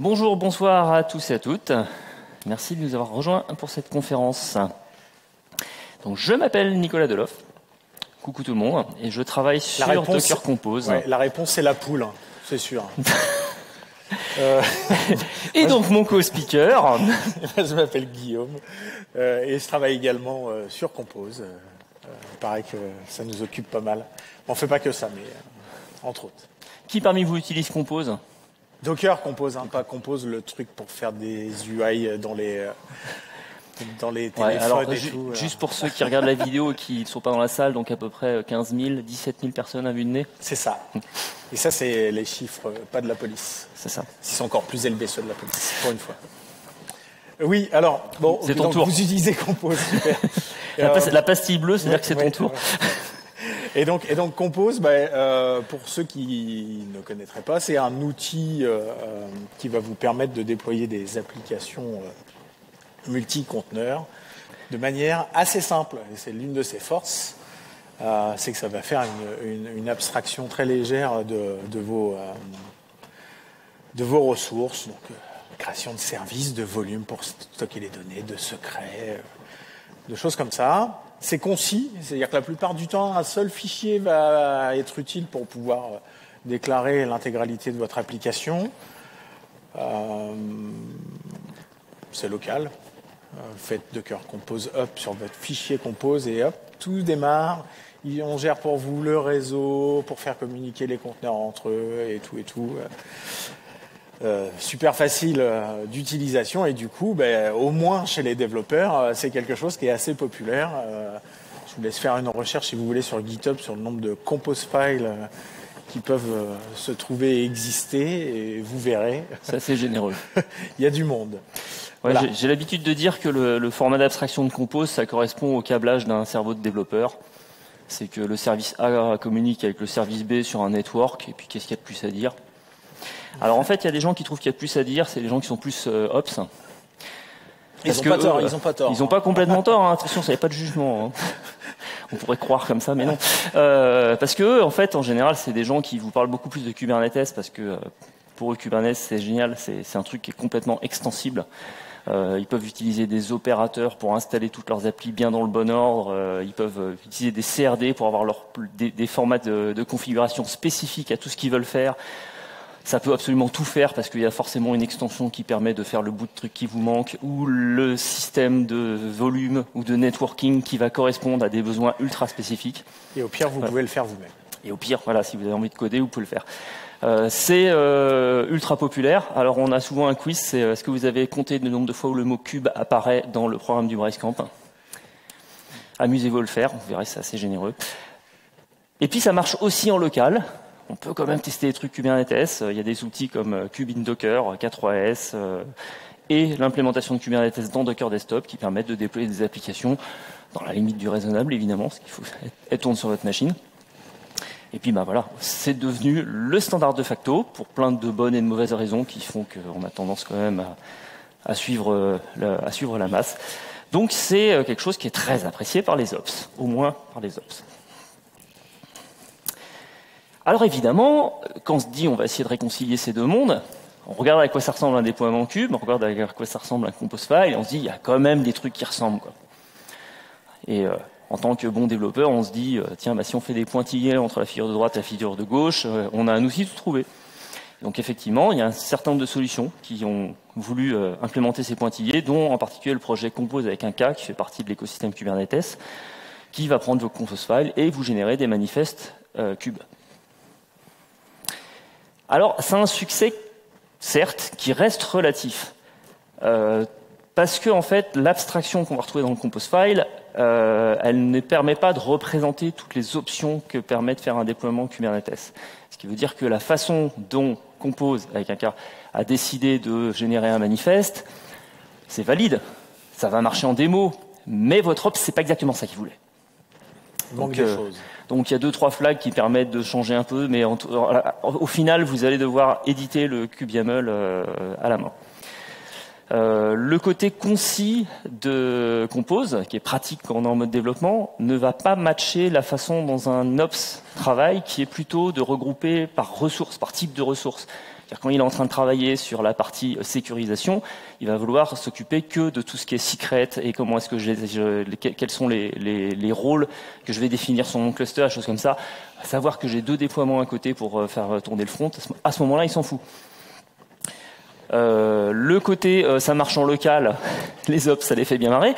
Bonjour, bonsoir à tous et à toutes. Merci de nous avoir rejoints pour cette conférence. Donc, je m'appelle Nicolas Deloff. Coucou tout le monde. Et je travaille sur Docker Compose. Ouais, la réponse, c'est la poule, hein, c'est sûr. Et donc, mon co-speaker. Je m'appelle Guillaume. Et je travaille également sur Compose. Il paraît que ça nous occupe pas mal. On ne fait pas que ça, mais entre autres. Qui parmi vous utilise Compose ? Docker Compose, hein, pas Compose, le truc pour faire des UI dans les téléphones alors, et tout. Juste pour ceux qui regardent la vidéo et qui ne sont pas dans la salle, donc à peu près 15 000, 17 000 personnes à vue de nez. C'est ça. Et ça, c'est les chiffres, pas de la police. C'est ça. Ils sont encore plus élevés, ceux de la police, pour une fois. Oui, alors, bon, c'est ton tour. Vous utilisez Compose, super. La pastille bleue, c'est-à-dire que c'est ton tour. Et donc Compose, pour ceux qui ne connaîtraient pas, c'est un outil qui va vous permettre de déployer des applications multi-conteneurs de manière assez simple. Et c'est l'une de ses forces, c'est que ça va faire une abstraction très légère de vos ressources, donc création de services, de volumes pour stocker les données, de secrets, de choses comme ça. C'est concis, c'est-à-dire que la plupart du temps, un seul fichier va être utile pour pouvoir déclarer l'intégralité de votre application. C'est local. Faites Docker Compose up sur votre fichier Compose et hop, tout démarre. On gère pour vous le réseau, pour faire communiquer les conteneurs entre eux et tout. Super facile d'utilisation et du coup, au moins chez les développeurs, c'est quelque chose qui est assez populaire. Je vous laisse faire une recherche si vous voulez sur GitHub sur le nombre de compose files qui peuvent se trouver et exister et vous verrez. C'est assez généreux. Il y a du monde. Ouais, Voilà. J'ai l'habitude de dire que le format d'abstraction de Compose, ça correspond au câblage d'un cerveau de développeur. C'est que le service A communique avec le service B sur un network et puis qu'est-ce qu'il y a de plus à dire ? Alors en fait, il y a des gens qui trouvent qu'il y a plus à dire, c'est les gens qui sont plus ops. Ils n'ont pas tort, ils n'ont pas tort. Ils n'ont pas complètement tort, hein. Attention, ça n'y a pas de jugement. Hein. On pourrait croire comme ça, mais non. Parce que en fait, en général, c'est des gens qui vous parlent beaucoup plus de Kubernetes, parce que pour eux, Kubernetes, c'est génial, c'est un truc qui est complètement extensible. Ils peuvent utiliser des opérateurs pour installer toutes leurs applis bien dans le bon ordre. Ils peuvent utiliser des CRD pour avoir des formats de configuration spécifiques à tout ce qu'ils veulent faire. Ça peut absolument tout faire parce qu'il y a forcément une extension qui permet de faire le bout de truc qui vous manque ou le système de volume ou de networking qui va correspondre à des besoins ultra spécifiques. Et au pire, vous pouvez le faire vous-même. Et au pire, voilà, si vous avez envie de coder, vous pouvez le faire. C'est ultra populaire. Alors on a souvent un quiz, c'est est-ce que vous avez compté le nombre de fois où le mot cube apparaît dans le programme du Basecamp ? Amusez-vous à le faire, vous verrez, c'est assez généreux. Et puis ça marche aussi en local. On peut quand même tester des trucs Kubernetes. Il y a des outils comme Kube-in-Docker, K3s et l'implémentation de Kubernetes dans Docker Desktop qui permettent de déployer des applications dans la limite du raisonnable, évidemment, parce qu'il faut qu'elles tournent sur votre machine. Et puis voilà, c'est devenu le standard de facto pour plein de bonnes et de mauvaises raisons qui font qu'on a tendance quand même à suivre la masse. Donc c'est quelque chose qui est très apprécié par les ops, au moins par les ops. Alors évidemment, quand on se dit on va essayer de réconcilier ces deux mondes, on regarde à quoi ça ressemble un déploiement cube, on regarde à quoi ça ressemble un compose file, et on se dit il y a quand même des trucs qui ressemblent, quoi. Et en tant que bon développeur, on se dit tiens, si on fait des pointillés entre la figure de droite et la figure de gauche, on a un outil tout trouvé. Donc effectivement, il y a un certain nombre de solutions qui ont voulu implémenter ces pointillés, dont en particulier le projet Compose avec un K qui fait partie de l'écosystème Kubernetes, qui va prendre vos compose files et vous générer des manifestes cube. Alors, c'est un succès, certes, qui reste relatif. Parce que, en fait, l'abstraction qu'on va retrouver dans le compose file, elle ne permet pas de représenter toutes les options que permet de faire un déploiement Kubernetes. Ce qui veut dire que la façon dont Compose, avec un cas, a décidé de générer un manifeste, c'est valide. Ça va marcher en démo. Mais votre ops, c'est pas exactement ça qu'il voulait. Il manque des choses. Donc il y a 2-3 flags qui permettent de changer un peu, mais au final, vous allez devoir éditer le kubeyaml à la main. Le côté concis de Compose, qui est pratique quand on est en mode développement, ne va pas matcher la façon dont un ops travaille, qui est plutôt de regrouper par ressources, par type de ressources. C'est-à-dire, quand il est en train de travailler sur la partie sécurisation, il va vouloir s'occuper que de tout ce qui est secret et comment est-ce que quels sont les rôles que je vais définir sur mon cluster, des choses comme ça. À savoir que j'ai 2 déploiements à côté pour faire tourner le front, à ce moment-là, il s'en fout. Le côté ça marche en local, les ops ça les fait bien marrer.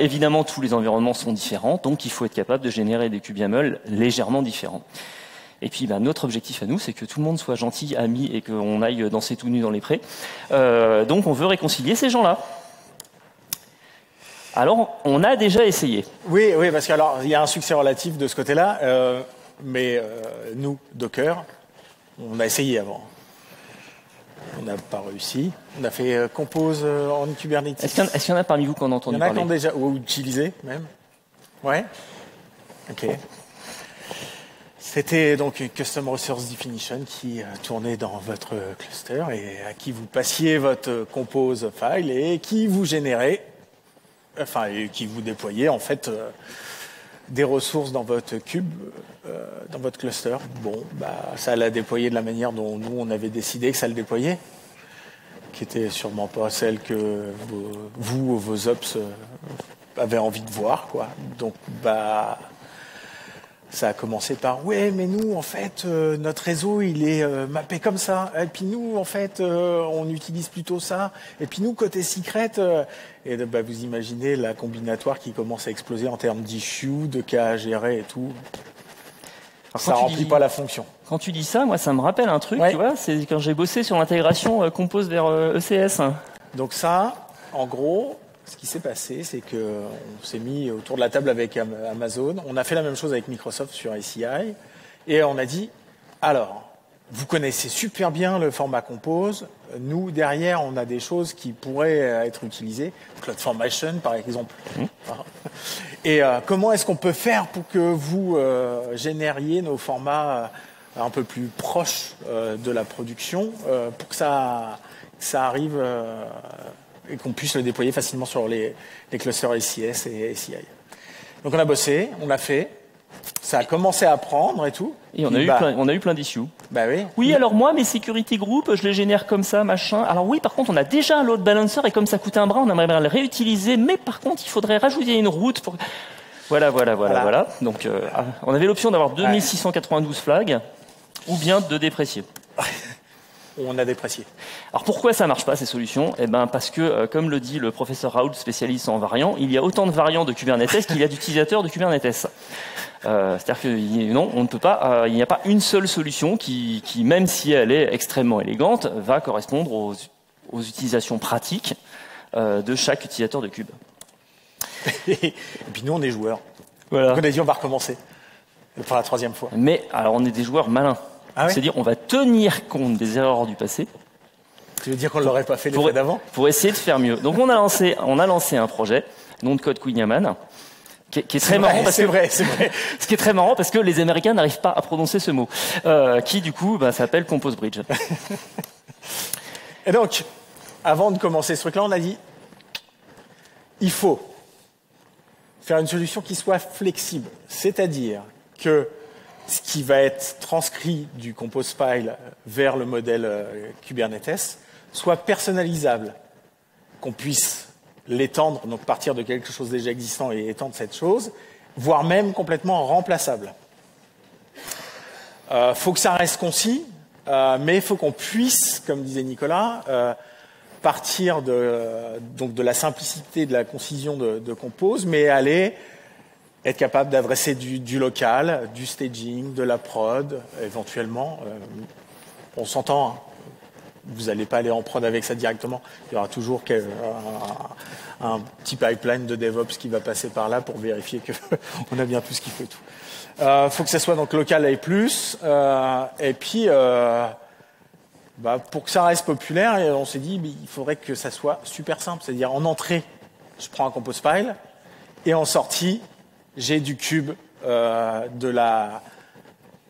Évidemment tous les environnements sont différents, donc il faut être capable de générer des kubeyaml légèrement différents. Et puis notre objectif à nous, c'est que tout le monde soit gentil, ami et qu'on aille danser tout nu dans les prés. Donc on veut réconcilier ces gens-là. Alors on a déjà essayé. Oui, parce qu'il y a un succès relatif de ce côté-là, mais nous, Docker, on a essayé avant. On n'a pas réussi. On a fait Compose en Kubernetes. Est-ce qu'il y en a parmi vous qui en ont entendu parler? Il y en a qui ont déjà ou utilisé même. Ouais. Ok. C'était donc une Custom Resource Definition qui tournait dans votre cluster et à qui vous passiez votre Compose file et qui vous générait, et qui vous déployait en fait des ressources dans votre cube, dans votre cluster. Bon, ça l'a déployé de la manière dont nous, on avait décidé que ça le déployait, qui était sûrement pas celle que vous ou vos ops avez envie de voir, quoi. Donc, ça a commencé par ouais, mais nous en fait notre réseau il est mappé comme ça. Et puis nous en fait on utilise plutôt ça. Et puis nous côté secret et vous imaginez la combinatoire qui commence à exploser en termes d'issue, de cas à gérer et tout. Alors, ça remplit pas la fonction. Quand tu dis ça, moi ça me rappelle un truc, tu vois, c'est quand j'ai bossé sur l'intégration Compose vers ECS. Donc ça, en gros. Ce qui s'est passé, c'est qu'on s'est mis autour de la table avec Amazon. On a fait la même chose avec Microsoft sur ACI. Et on a dit, alors, vous connaissez super bien le format Compose. Nous, derrière, on a des choses qui pourraient être utilisées. CloudFormation, par exemple. Et comment est-ce qu'on peut faire pour que vous génériez nos formats un peu plus proches de la production pour que ça arrive... et qu'on puisse le déployer facilement sur les clusters ACS et ACI. Donc on a bossé, on a fait, ça a commencé à prendre et tout. Et on a eu plein d'issues. Oui. Oui, alors moi, mes security groups, je les génère comme ça, machin. Alors oui, par contre, on a déjà un load balancer et comme ça coûte un bras, on aimerait bien le réutiliser, mais par contre, il faudrait rajouter une route pour... Voilà. Donc on avait l'option d'avoir 2692 flags ou bien de déprécier. On a déprécié. Alors pourquoi ça marche pas ces solutions? Parce que, comme le dit le professeur Raoult, spécialiste en variants, il y a autant de variants de Kubernetes qu'il y a d'utilisateurs de Kubernetes. C'est-à-dire que non, on ne peut pas. Il n'y a pas une seule solution qui, même si elle est extrêmement élégante, va correspondre aux utilisations pratiques de chaque utilisateur de Kube. Et puis nous, on est joueurs. Voilà. Donc on a dit on va recommencer pour la 3e fois. Mais alors on est des joueurs malins. C'est-à-dire on va tenir compte des erreurs du passé. Tu veux dire qu'on ne l'aurait pas fait les fois d'avant? Pour essayer de faire mieux. Donc on a lancé un projet, nom de code Queen-Yaman, qui est très marrant parce que ce qui est très marrant parce que les Américains n'arrivent pas à prononcer ce mot, qui du coup s'appelle Compose Bridge. Et donc, avant de commencer ce truc-là, on a dit il faut faire une solution qui soit flexible, c'est-à-dire que ce qui va être transcrit du Compose file vers le modèle Kubernetes soit personnalisable, qu'on puisse l'étendre, donc partir de quelque chose déjà existant et étendre cette chose, voire même complètement remplaçable. Faut que ça reste concis, mais il faut qu'on puisse, comme disait Nicolas, partir de la simplicité, de la concision de Compose, mais aller être capable d'adresser du local, du staging, de la prod, éventuellement. On s'entend, hein. Vous n'allez pas aller en prod avec ça directement. Il y aura toujours un petit pipeline de DevOps qui va passer par là pour vérifier qu'on a bien tout ce qu'il faut et tout. Faut que ça soit donc local et plus. Et puis, pour que ça reste populaire, on s'est dit il faudrait que ça soit super simple. C'est-à-dire en entrée, je prends un compose file, et en sortie, j'ai du cube de la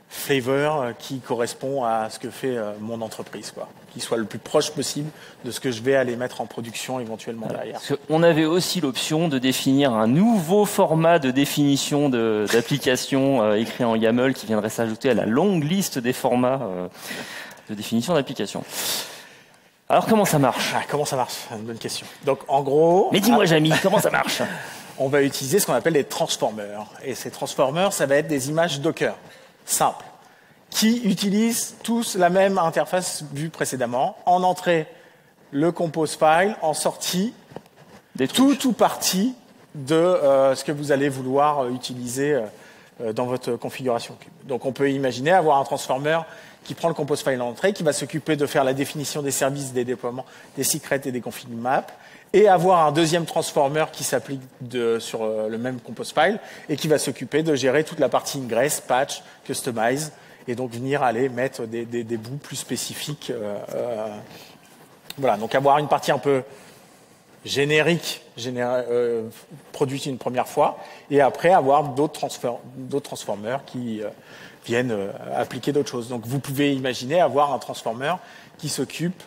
flavor qui correspond à ce que fait mon entreprise, quoi. Qui soit le plus proche possible de ce que je vais aller mettre en production éventuellement derrière. On avait aussi l'option de définir un nouveau format de définition d'application écrit en YAML qui viendrait s'ajouter à la longue liste des formats de définition d'application. Alors comment ça marche? Comment ça marche? Une bonne question. Donc en gros... Mais dis-moi Jamy, comment ça marche? On va utiliser ce qu'on appelle des transformers. Et ces transformers, ça va être des images Docker, simples, qui utilisent tous la même interface vue précédemment. En entrée, le compose file, en sortie, tout ou partie de ce que vous allez vouloir utiliser dans votre configuration cube. Donc on peut imaginer avoir un transformer qui prend le compose file en entrée, qui va s'occuper de faire la définition des services, des déploiements, des secrets et des config maps, et avoir un deuxième transformer qui s'applique sur le même compose file et qui va s'occuper de gérer toute la partie ingress, patch, customize, et donc venir aller mettre des bouts plus spécifiques. Voilà, donc avoir une partie un peu générique, produite une première fois, et après avoir d'autres transformers qui viennent appliquer d'autres choses. Donc vous pouvez imaginer avoir un transformer qui s'occupe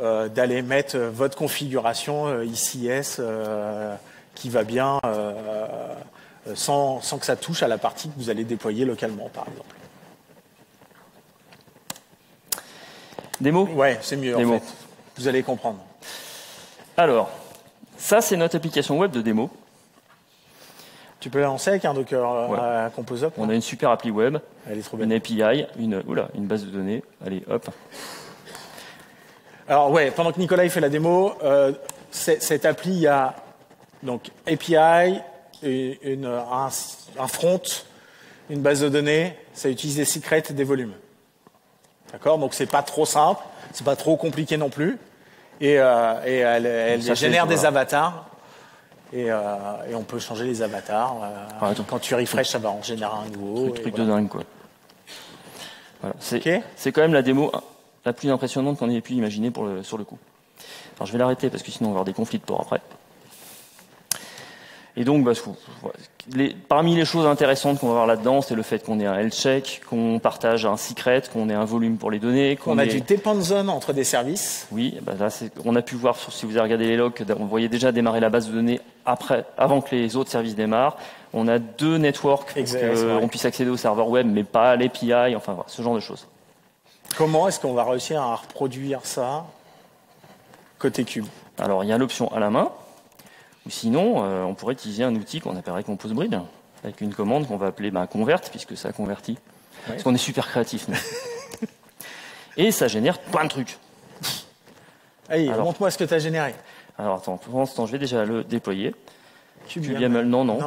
d'aller mettre votre configuration ICS qui va bien sans que ça touche à la partie que vous allez déployer localement, par exemple. Démo? Ouais, c'est mieux en fait. Vous allez comprendre. Alors, ça c'est notre application web de démo. Tu peux la lancer avec un Docker Compose Up? On a une super appli web, elle est trop belle. Une API, une base de données. Allez, hop. Alors ouais, pendant que Nicolas fait la démo, cette appli, il y a donc API, un front, une base de données, ça utilise des secrets et des volumes. D'accord? Donc c'est pas trop simple, c'est pas trop compliqué non plus, et elle génère des avatars. Et on peut changer les avatars. Quand tu refresh, ça va en générer un nouveau. Truc de dingue, quoi. Voilà. C'est quand même la démo la plus impressionnante qu'on ait pu imaginer sur le coup. Alors je vais l'arrêter parce que sinon on va avoir des conflits de port après. Et donc, parmi les choses intéressantes qu'on va voir là-dedans, c'est le fait qu'on ait un health check, qu'on partage un secret, qu'on ait un volume pour les données, qu'on a du depend zone entre des services. Oui, là, on a pu voir, si vous avez regardé les logs, on voyait déjà démarrer la base de données avant que les autres services démarrent. On a 2 networks pour qu'on puisse accéder au serveur web, mais pas à l'API, enfin voilà, ce genre de choses. Comment est-ce qu'on va réussir à reproduire ça côté cube? Alors, il y a l'option à la main. Ou sinon, on pourrait utiliser un outil qu'on appellerait Compose Bridge, avec une commande qu'on va appeler convert, puisque ça convertit. Ouais. Parce qu'on est super créatif. Et ça génère plein de trucs. Allez, montre-moi ce que tu as généré. Alors attends, pour l'instant, je vais déjà le déployer. CubeYAML, non.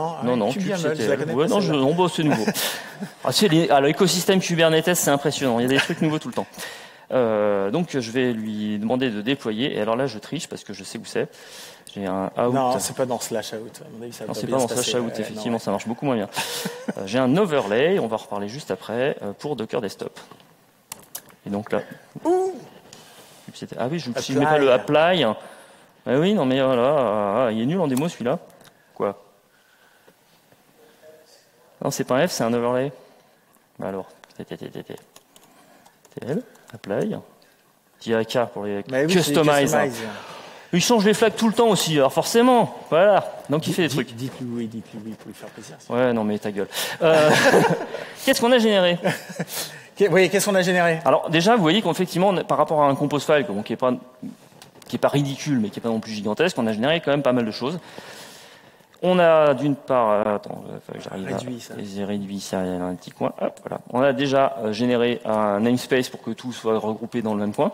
CubeYAML, je la connais pas. Non, c'est nouveau. L'écosystème Kubernetes, c'est impressionnant. Il y a des trucs nouveaux tout le temps. Donc je vais lui demander de déployer. Et alors là, je triche parce que je sais où c'est. J'ai un out. Non, c'est pas dans slash out. Non, c'est pas dans slash out. Effectivement, ça marche beaucoup moins bien. J'ai un overlay. On va reparler juste après pour Docker Desktop. Et donc là. Ah oui, je ne mets pas le apply. Ah oui, non mais voilà, il est nul en démo celui-là. Quoi? Non, c'est pas un F, c'est un overlay. Alors, TL, apply, K pour les customize. Il change les flags tout le temps aussi, alors forcément, voilà. Donc il fait des trucs. Dites-lui oui pour lui faire plaisir. Ouais, non mais ta gueule. Qu'est-ce qu'on a généré? Oui, qu'est-ce qu'on a généré? Alors déjà, vous voyez qu'effectivement, par rapport à un compose file qui est pas ridicule, mais qui est pas non plus gigantesque, on a généré quand même pas mal de choses. On a d'une part, j'ai réduit ça dans un petit coin. Hop, voilà. On a déjà généré un namespace pour que tout soit regroupé dans le même coin.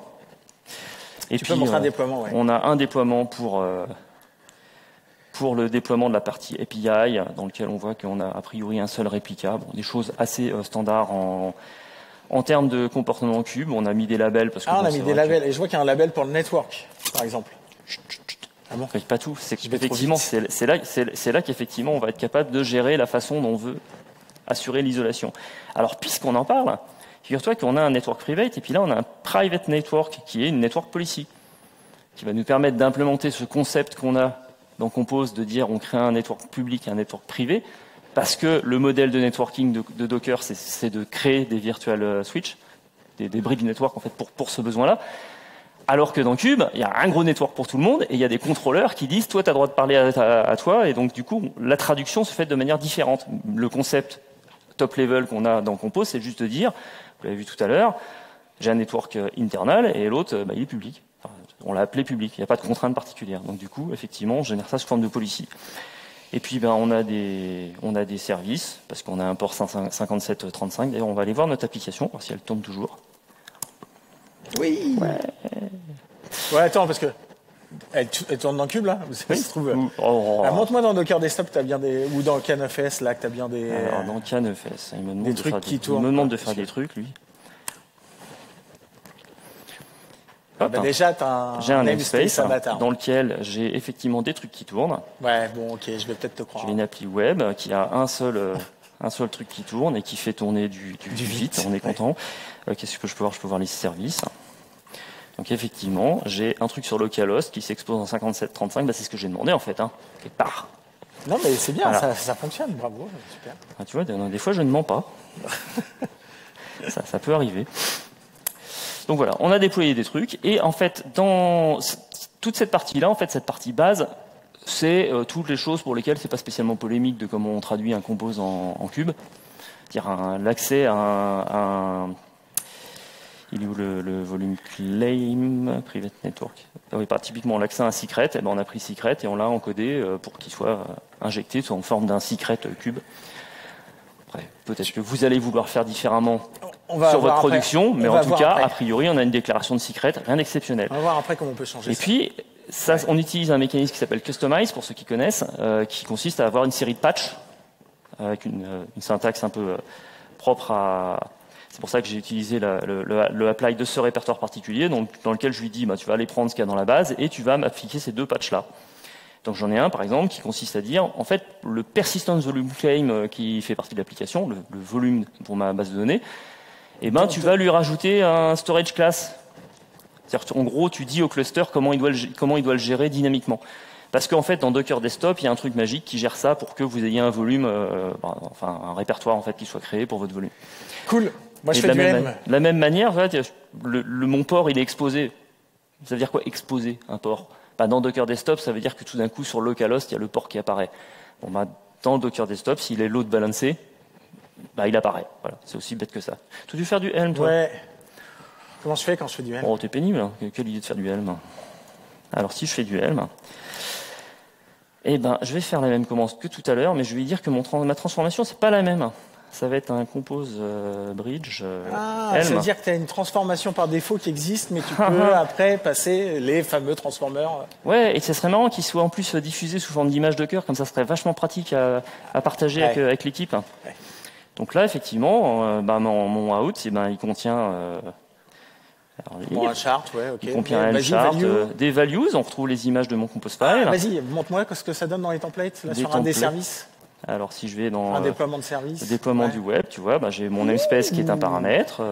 Et tu peux montrer un déploiement, ouais. On a un déploiement pour le déploiement de la partie API, dans lequel on voit qu'on a a priori un seul réplica. Bon, des choses assez standards en termes de comportement cube. On a mis des labels parce que on a mis des labels. Et je vois qu'il y a un label pour le network, par exemple. Ah bon, pas tout. C'est qu'effectivement, c'est là qu'effectivement on va être capable de gérer la façon dont on veut assurer l'isolation. Alors, puisqu'on en parle, figure-toi qu'on a un network private et puis là on a un private network qui est une network policy qui va nous permettre d'implémenter ce concept qu'on a dans Compose de dire on crée un network public et un network privé parce que le modèle de networking de Docker c'est de créer des virtual switch, des bridge network en fait pour ce besoin-là. Alors que dans Cube, il y a un gros network pour tout le monde et il y a des contrôleurs qui disent toi tu as le droit de parler à toi et donc du coup la traduction se fait de manière différente. Le concept top level qu'on a dans Compose, c'est juste de dire, vous l'avez vu tout à l'heure, j'ai un network internal et l'autre, il est public. Enfin, on l'a appelé public, il n'y a pas de contrainte particulière. Donc du coup, effectivement, on génère ça sous forme de policy. Et puis on a des services, parce qu'on a un port 5735. D'ailleurs, on va aller voir notre application, voir si elle tourne toujours. Oui. Ouais, attends, parce que elle tourne dans Cube là. Ça se trouve. Montre-moi dans Docker Desktop, t'as bien des, ou dans CanFS là, que t'as bien des. Alors dans CanFS, il me demande des de trucs faire qui tournent. Il me demande de faire des trucs, lui. Déjà, t'as j'ai un namespace avatar dans lequel j'ai effectivement des trucs qui tournent. Ouais, bon, ok, je vais peut-être te croire. J'ai une appli web qui a un seul truc qui tourne et qui fait tourner du vite. On est content. Qu'est-ce que je peux voir? Je peux voir les services. Donc effectivement, j'ai un truc sur localhost qui s'expose en 5735. C'est ce que j'ai demandé en fait. Et part. Non, mais c'est bien, voilà. ça fonctionne. Bravo, super. Tu vois, des fois je ne mens pas. ça peut arriver. Donc voilà, on a déployé des trucs et en fait dans toute cette partie-là, en fait cette partie base, c'est toutes les choses pour lesquelles c'est pas spécialement polémique de comment on traduit un compose en cube. C'est-à-dire l'accès à un il est où le volume claim private network. Oui, typiquement l'accès à un secret, on a pris secret et on l'a encodé pour qu'il soit injecté en forme d'un secret cube. Après, peut-être que vous allez vouloir faire différemment sur votre production, mais en tout cas, a priori, on a une déclaration de secret, rien d'exceptionnel. On va voir après comment on peut changer ça. Et puis, on utilise un mécanisme qui s'appelle Customize, pour ceux qui connaissent, qui consiste à avoir une série de patchs, avec une syntaxe un peu propre à... C'est pour ça que j'ai utilisé le apply de ce répertoire particulier, donc, dans lequel je lui dis, tu vas aller prendre ce qu'il y a dans la base, et tu vas m'appliquer ces deux patchs-là. Donc j'en ai un, par exemple, qui consiste à dire, en fait, le persistence volume claim qui fait partie de l'application, le volume pour ma base de données, tu vas lui rajouter un storage class. C'est-à-dire, en gros, tu dis au cluster comment il doit le gérer dynamiquement. Parce qu'en fait, dans Docker Desktop, il y a un truc magique qui gère ça pour que vous ayez un volume, un répertoire en fait qui soit créé pour votre volume. Cool. Moi, je fais du M. De la même manière, mon port, il est exposé. Ça veut dire quoi, exposer un port? Dans Docker Desktop, ça veut dire que tout d'un coup, sur localhost, il y a le port qui apparaît. Dans le Docker Desktop, s'il est load balancé, il apparaît. Voilà, c'est aussi bête que ça. Tu veux faire du Helm, toi? Ouais. Comment je fais quand je fais du Helm? Oh, t'es pénible. Hein. Quelle idée de faire du Helm. Alors, si je fais du Helm, je vais faire la même commande que tout à l'heure, mais je vais lui dire que ma transformation, c'est pas la même. Ça va être un compose bridge Helm. Ça veut dire que tu as une transformation par défaut qui existe, mais tu peux après passer les fameux transformers. Ouais, et ce serait marrant qu'il soit en plus diffusé sous forme d'image Docker, comme ça serait vachement pratique à partager avec l'équipe. Ouais. Donc là, effectivement, mon out, il contient... un chart, ouais, ok. Il contient un chart, des values, on retrouve les images de mon compose file. Vas-y, montre-moi ce que ça donne dans les templates, là, sur un des services. Alors si je vais dans un déploiement de service, le déploiement du web, tu vois, j'ai mon namespace qui est un paramètre.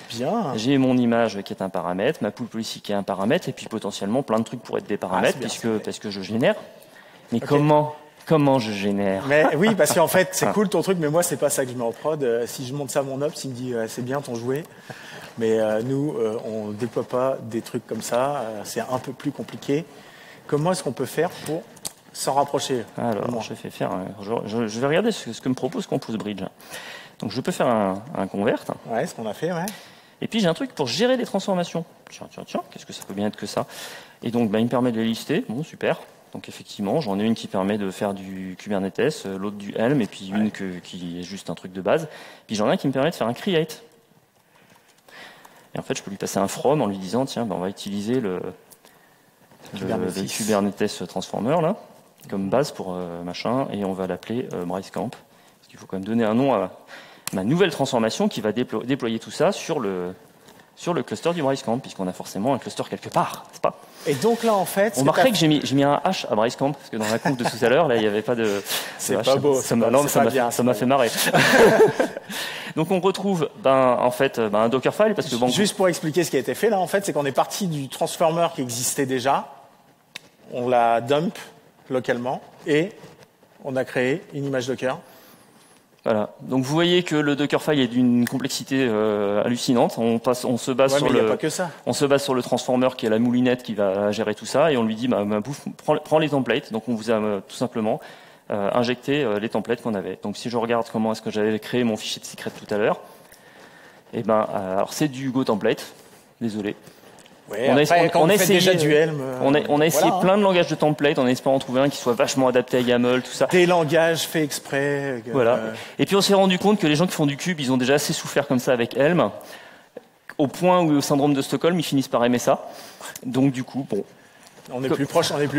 Bien. J'ai mon image qui est un paramètre, ma pool policy qui est un paramètre, et puis potentiellement plein de trucs pour être des paramètres, parce que je génère. Mais comment je génère? Mais oui, parce qu'en fait, c'est cool ton truc, mais moi, c'est pas ça que je mets en prod. Si je monte ça à mon ops, il me dit c'est bien ton jouet. Mais nous, on déploie pas des trucs comme ça. C'est un peu plus compliqué. Comment est-ce qu'on peut faire pour s'en rapprocher? Alors, je vais regarder ce que me propose Compose Bridge. Donc, je peux faire un convert. Ouais, ce qu'on a fait, ouais. Et puis, j'ai un truc pour gérer les transformations. Tiens, qu'est-ce que ça peut bien être que ça? Et donc, il me permet de les lister. Bon, super. Donc, effectivement, j'en ai une qui permet de faire du Kubernetes, l'autre du Helm, et puis une qui est juste un truc de base. Puis, j'en ai un qui me permet de faire un create. Et en fait, je peux lui passer un from en lui disant, tiens, on va utiliser le Kubernetes Transformer, là, comme base pour machin, et on va l'appeler Bricecamp. Parce qu'il faut quand même donner un nom à ma nouvelle transformation qui va déployer tout ça sur le cluster du Bricecamp, puisqu'on a forcément un cluster quelque part, n'est-ce pas? Et donc là, en fait... On remarquerait que j'ai mis un H à Bricecamp, parce que dans la conf de tout à l'heure, là, il n'y avait pas de... C'est pas beau. Ça m'a fait marrer. Donc on retrouve un Dockerfile, parce que juste pour expliquer ce qui a été fait là, en fait, c'est qu'on est parti du transformer qui existait déjà, on l'a dump localement et on a créé une image Docker. Voilà. Donc vous voyez que le Dockerfile est d'une complexité hallucinante. On se base sur le transformer qui est la moulinette qui va gérer tout ça, et on lui dit prends les templates. Donc on vous a tout simplement injecté les templates qu'on avait. Donc si je regarde comment est-ce que j'avais créé mon fichier de secret tout à l'heure, Et alors c'est du Go template, désolé. Ouais, on a essayé déjà du Helm. On a essayé plein de langages de template en espérant trouver un qui soit vachement adapté à YAML, tout ça. Des langages faits exprès. Voilà. Et puis on s'est rendu compte que les gens qui font du cube, ils ont déjà assez souffert comme ça avec Helm, au point où au syndrome de Stockholm, ils finissent par aimer ça. Donc du coup, bon. On est plus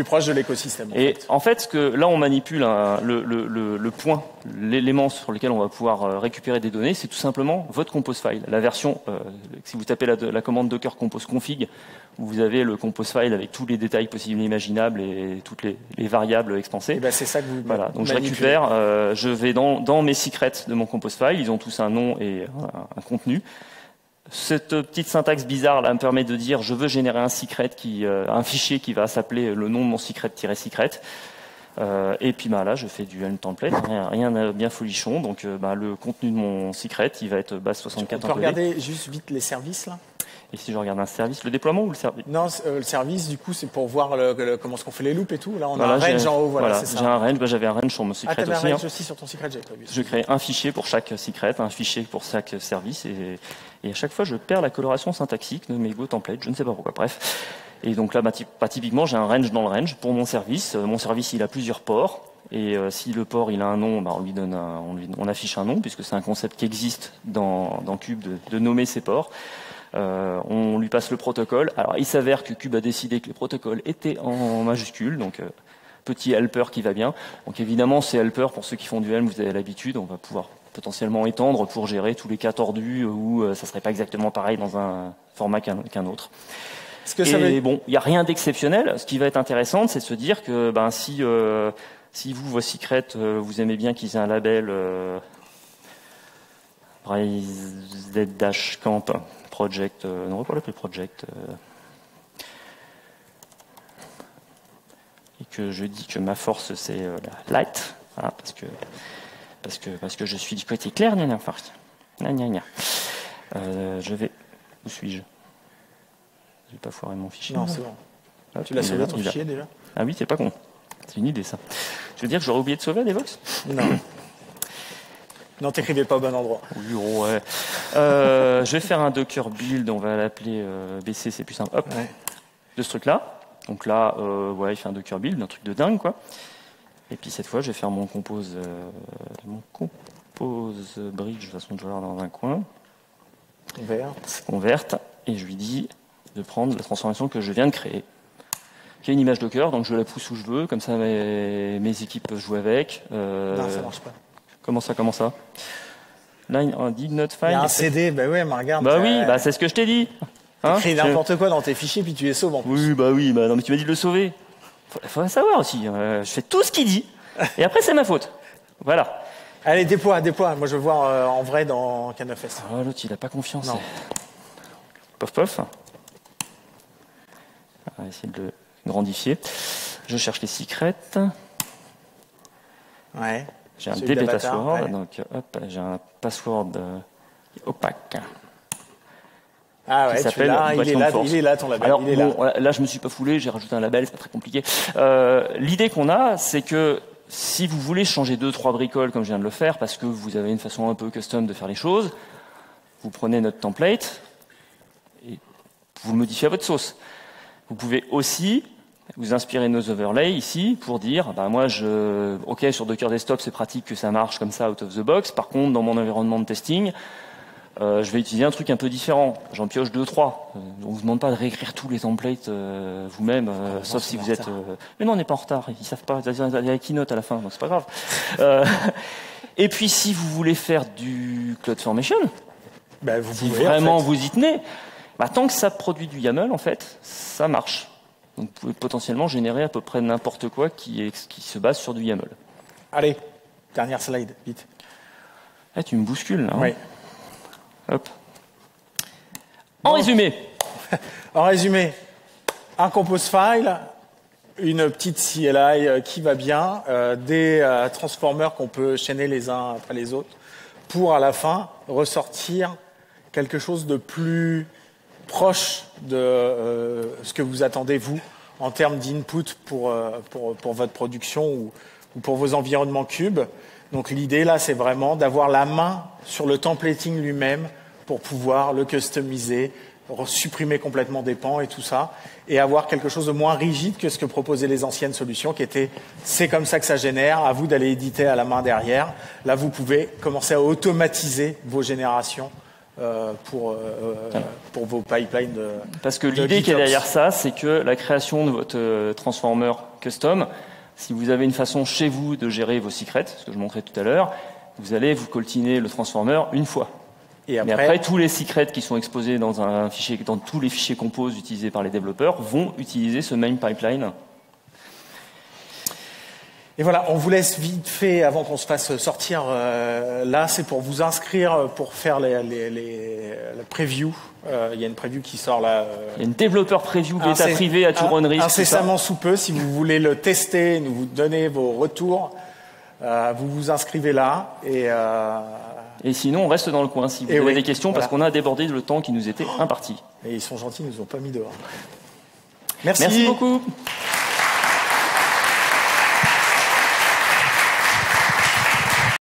proche de l'écosystème. En fait, ce que là on manipule le point, l'élément sur lequel on va pouvoir récupérer des données, c'est tout simplement votre compose file. La version, si vous tapez la commande docker compose config, vous avez le compose file avec tous les détails possibles et imaginables et toutes les variables expansées. Et ben c'est ça que vous voilà. Donc manipulez. je récupère, je vais dans mes secrets de mon compose file, ils ont tous un nom et un contenu. Cette petite syntaxe bizarre là me permet de dire je veux générer un secret un fichier qui va s'appeler le nom de mon secret-secret. Et puis là je fais du Helm template, rien de bien folichon. Donc le contenu de mon secret il va être base 64. On peut regarder juste vite les services là. Et si je regarde un service, le déploiement ou le service? Non, le service, du coup, c'est pour voir comment est-ce qu'on fait les loops et tout. Là, on a un range en haut, voilà, c'est ça. J'ai un range, j'avais un range sur mon secret aussi. Ah, t'avais un range aussi sur ton secret, j'avais pas vu. Je crée un fichier pour chaque secret, un fichier pour chaque service, et à chaque fois, je perds la coloration syntaxique de mes Go templates, je ne sais pas pourquoi, bref. Et donc là, typiquement, j'ai un range dans le range pour mon service. Mon service, il a plusieurs ports. Et si le port il a un nom, on lui donne on affiche un nom, puisque c'est un concept qui existe dans Cube de nommer ses ports. On lui passe le protocole. Alors il s'avère que Cube a décidé que les protocoles étaient en majuscule, donc petit helper qui va bien. Donc évidemment ces helpers, pour ceux qui font du Helm, vous avez l'habitude, on va pouvoir potentiellement étendre pour gérer tous les cas tordus où ça serait pas exactement pareil dans un format qu'un autre. Bon, il n'y a rien d'exceptionnel. Ce qui va être intéressant, c'est de se dire que si vous, vos secrets, vous aimez bien qu'ils aient un label Z-Camp Project, non, on va pas l'appeler Project, et que je dis que ma force c'est la light, voilà, parce que je suis du côté clair, force. Je vais, où suis-je? J'ai pas foiré mon fichier. Non, c'est bon. Ah, tu l'as sauvé ton fichier déjà? Ah oui, c'est pas con. C'est une idée ça. Je veux dire que j'aurais oublié de sauver des Vox? Non. Non, t'écrivais pas au bon endroit. Oui, ouais. Je vais faire un Docker build, on va l'appeler BC, c'est plus simple. Hop, ouais. De ce truc-là. Donc là, il fait un Docker build, un truc de dingue, quoi. Et puis cette fois, je vais faire mon compose bridge, de toute façon, je vais l'avoir dans un coin. Converte. Et je lui dis de prendre la transformation que je viens de créer, qui est une image Docker, donc je la pousse où je veux, comme ça mes équipes peuvent jouer avec. Non, ça marche pas. Comment ça? Line did not find. Il y a un CD, bah ouais, mais regarde. Bah oui, c'est ce que je t'ai dit. Tu écris n'importe quoi dans tes fichiers, puis tu les sauves en plus. Oui, non, mais tu m'as dit de le sauver. Faut savoir aussi. Je fais tout ce qu'il dit, et après c'est ma faute. Voilà. Allez, déploie. Moi, je veux voir en vrai dans Canafest. Ah, l'autre, il a pas confiance. Non. Pof. On va essayer de le grandifier. Je cherche les secrets. Ouais. J'ai un DB password, ouais. Donc hop, j'ai un password opaque. Ah ouais, il est là ton label. Alors il est bon, là je me suis pas foulé, j'ai rajouté un label, c'est pas très compliqué. L'idée qu'on a, c'est que si vous voulez changer 2-3 bricoles comme je viens de le faire, parce que vous avez une façon un peu custom de faire les choses, vous prenez notre template et vous le modifiez à votre sauce. Vous pouvez aussi vous inspirer de nos overlays ici pour dire, moi, ok, sur Docker Desktop, c'est pratique que ça marche comme ça out of the box. Par contre, dans mon environnement de testing, je vais utiliser un truc un peu différent. J'en pioche 2-3. On vous demande pas de réécrire tous les templates vous-même, sauf si vous êtes. Mais non, on n'est pas en retard. Ils savent pas. Il y a Keynote à la fin, donc c'est pas grave. Et puis, si vous voulez faire du CloudFormation, si vraiment vous y tenez, tant que ça produit du YAML, en fait, ça marche. Donc vous pouvez potentiellement générer à peu près n'importe quoi qui se base sur du YAML. Allez, dernière slide, vite. Tu me bouscules là. Oui. Hop. En résumé, un compose file, une petite CLI qui va bien, des transformers qu'on peut chaîner les uns après les autres, pour à la fin ressortir quelque chose de plus proche de ce que vous attendez, vous, en termes d'input pour votre production ou pour vos environnements Cube. Donc l'idée, là, c'est vraiment d'avoir la main sur le templating lui-même pour pouvoir le customiser, supprimer complètement des pans et tout ça, et avoir quelque chose de moins rigide que ce que proposaient les anciennes solutions qui étaient c'est comme ça que ça génère, à vous d'aller éditer à la main derrière. Là, vous pouvez commencer à automatiser vos générations pour vos pipelines de Parce que l'idée qui est derrière ça, c'est que la création de votre transformer custom, si vous avez une façon chez vous de gérer vos secrets, ce que je montrais tout à l'heure, vous allez vous coltiner le transformer une fois. Mais après, tous les secrets qui sont exposés dans un fichier, dans tous les fichiers compose utilisés par les développeurs vont utiliser ce même pipeline. Et voilà, on vous laisse vite fait, avant qu'on se fasse sortir, là, c'est pour vous inscrire pour faire la preview. Il y a une preview qui sort là. Il y a une développeur preview bêta privée à tout run risk. Incessamment sous peu, si vous voulez le tester, nous vous donnez vos retours, vous vous inscrivez là et sinon, on reste dans le coin si vous avez des questions, parce qu'on a débordé le temps qui nous était imparti. Et ils sont gentils, ils nous ont pas mis dehors. Merci beaucoup.